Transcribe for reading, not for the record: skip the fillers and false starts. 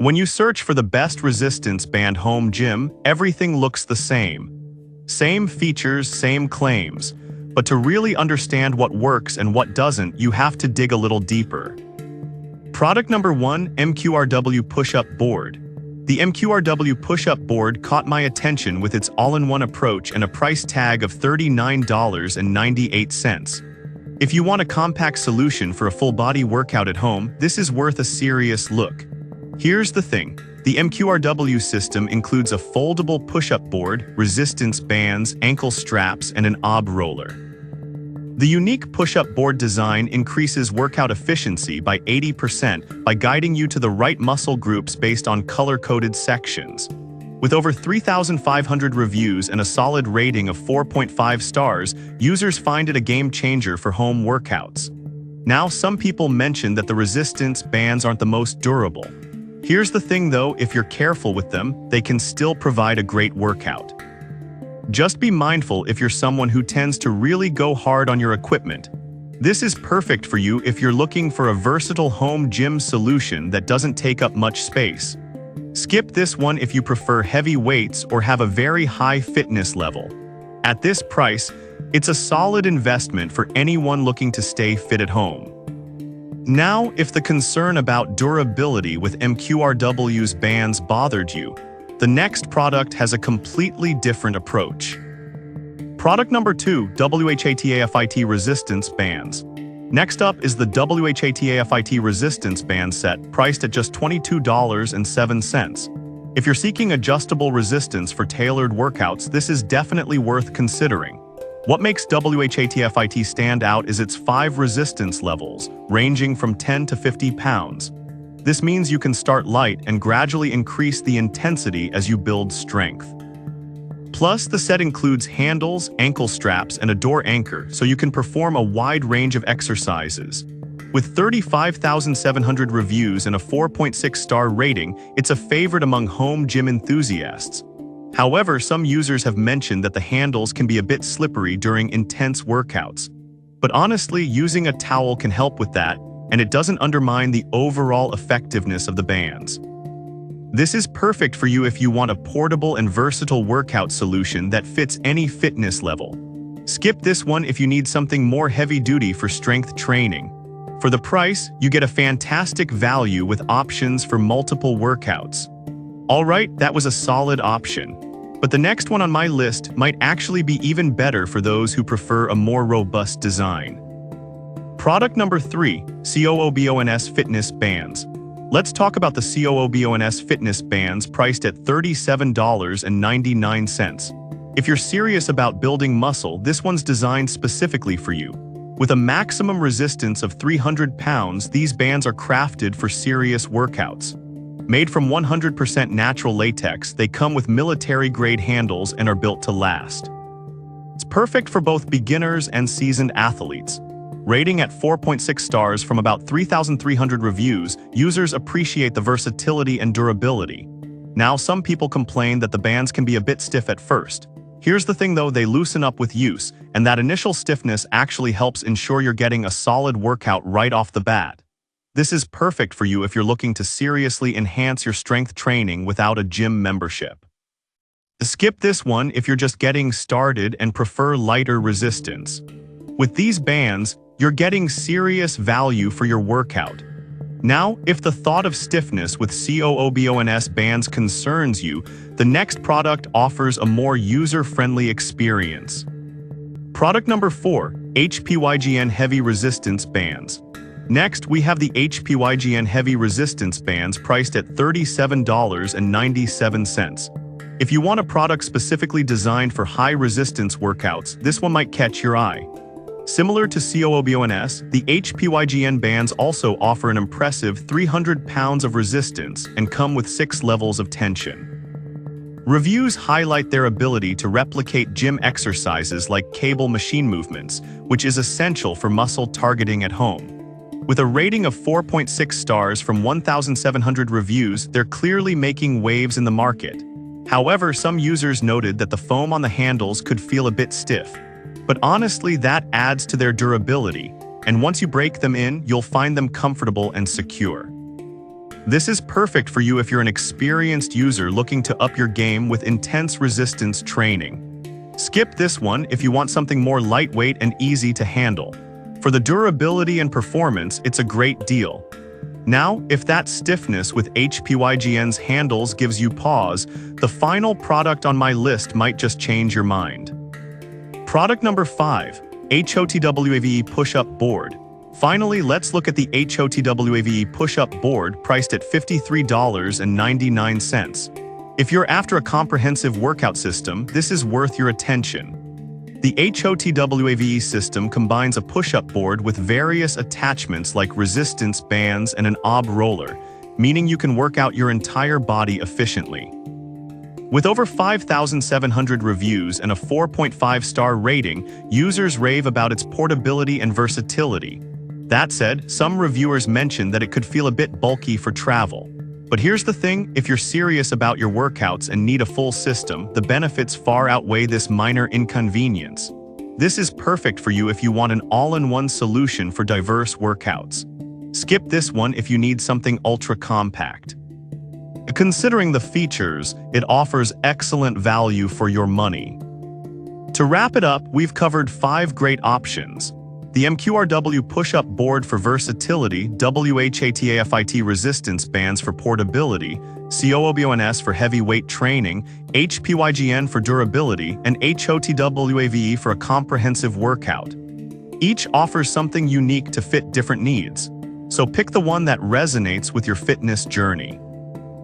When you search for the best resistance band home gym, everything looks the same. Same features, same claims. But to really understand what works and what doesn't, you have to dig a little deeper. Product number 1, MQRW Push-Up Board. The MQRW push-up board caught my attention with its all-in-one approach and a price tag of $39.98. If you want a compact solution for a full-body workout at home, this is worth a serious look. Here's the thing. The MQRW system includes a foldable push-up board, resistance bands, ankle straps, and an ob roller. The unique push-up board design increases workout efficiency by 80% by guiding you to the right muscle groups based on color-coded sections. With over 3,500 reviews and a solid rating of 4.5 stars, users find it a game-changer for home workouts. Now, some people mention that the resistance bands aren't the most durable. Here's the thing though, if you're careful with them, they can still provide a great workout. Just be mindful if you're someone who tends to really go hard on your equipment. This is perfect for you if you're looking for a versatile home gym solution that doesn't take up much space. Skip this one if you prefer heavy weights or have a very high fitness level. At this price, it's a solid investment for anyone looking to stay fit at home. Now, if the concern about durability with MQRW's bands bothered you, the next product has a completely different approach. Product number 2, WHATAFIT Resistance Bands. Next up is the WHATAFIT Resistance Band set, priced at just $22.07. If you're seeking adjustable resistance for tailored workouts, this is definitely worth considering. What makes WHATFIT stand out is its 5 resistance levels, ranging from 10 to 50 pounds. This means you can start light and gradually increase the intensity as you build strength. Plus, the set includes handles, ankle straps, and a door anchor, so you can perform a wide range of exercises. With 35,700 reviews and a 4.6-star rating, it's a favorite among home gym enthusiasts. However, some users have mentioned that the handles can be a bit slippery during intense workouts. But honestly, using a towel can help with that, and it doesn't undermine the overall effectiveness of the bands. This is perfect for you if you want a portable and versatile workout solution that fits any fitness level. Skip this one if you need something more heavy-duty for strength training. For the price, you get a fantastic value with options for multiple workouts. Alright, that was a solid option. But the next one on my list might actually be even better for those who prefer a more robust design. Product number 3, COOBONS Fitness Bands. Let's talk about the COOBONS Fitness Bands priced at $37.99. If you're serious about building muscle, this one's designed specifically for you. With a maximum resistance of 300 pounds, these bands are crafted for serious workouts. Made from 100% natural latex, they come with military-grade handles and are built to last. It's perfect for both beginners and seasoned athletes. Rating at 4.6 stars from about 3,300 reviews, users appreciate the versatility and durability. Now, some people complain that the bands can be a bit stiff at first. Here's the thing though, they loosen up with use, and that initial stiffness actually helps ensure you're getting a solid workout right off the bat. This is perfect for you if you're looking to seriously enhance your strength training without a gym membership. Skip this one if you're just getting started and prefer lighter resistance. With these bands, you're getting serious value for your workout. Now, if the thought of stiffness with COOBONS bands concerns you, the next product offers a more user-friendly experience. Product number 4, HPYGN Heavy Resistance Bands. Next, we have the HPYGN Heavy Resistance Bands priced at $37.97. If you want a product specifically designed for high-resistance workouts, this one might catch your eye. Similar to COOBONS, the HPYGN bands also offer an impressive 300 pounds of resistance and come with 6 levels of tension. Reviews highlight their ability to replicate gym exercises like cable machine movements, which is essential for muscle targeting at home. With a rating of 4.6 stars from 1,700 reviews, they're clearly making waves in the market. However, some users noted that the foam on the handles could feel a bit stiff. But honestly, that adds to their durability, and once you break them in, you'll find them comfortable and secure. This is perfect for you if you're an experienced user looking to up your game with intense resistance training. Skip this one if you want something more lightweight and easy to handle. For the durability and performance, it's a great deal. Now, if that stiffness with HPYGN's handles gives you pause, the final product on my list might just change your mind. Product number 5, HOTWAVE Push-Up Board. Finally, let's look at the HOTWAVE Push-Up Board priced at $53.99. If you're after a comprehensive workout system, this is worth your attention. The HOTWAVE system combines a push-up board with various attachments like resistance bands and an OB roller, meaning you can work out your entire body efficiently. With over 5,700 reviews and a 4.5-star rating, users rave about its portability and versatility. That said, some reviewers mention that it could feel a bit bulky for travel. But here's the thing, if you're serious about your workouts and need a full system, the benefits far outweigh this minor inconvenience. This is perfect for you if you want an all-in-one solution for diverse workouts. Skip this one if you need something ultra-compact. Considering the features, it offers excellent value for your money. To wrap it up, we've covered 5 great options. The MQRW push-up board for versatility, WHATAFIT resistance bands for portability, COOBONS for heavyweight training, HPYGN for durability, and HOTWAVE for a comprehensive workout. Each offers something unique to fit different needs. So pick the one that resonates with your fitness journey.